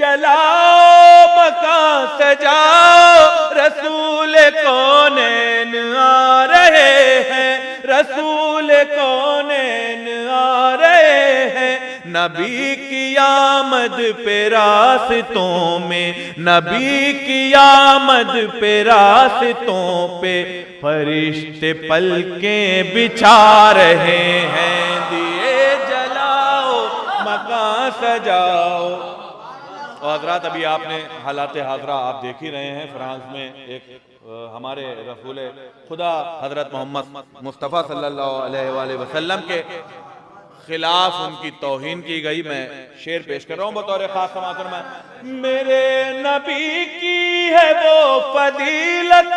जलाओ मकान सजाओ, रसूल कौनैन आ रहे हैं, रसूल कौनैन आ रहे हैं। नबी की आमद पे रास्तों में, नबी की आमद पे रास्तों पे फरिश्ते पलकें बिछा रहे हैं। दिए जलाओ मकान सजाओ। और हजरात, अभी आपने हालात हाजरा आप देख ही रहे हैं। फ्रांस में एक हमारे रसूल खुदा हजरत मोहम्मद मुस्तफ़ा सल्लल्लाहु अलैहि वसल्लम के खिलाफ उनकी तौहीन की गई। मैं शेर पेश कर रहा हूं बतौर खास समाचार में। मेरे नबी की है वो फजीलत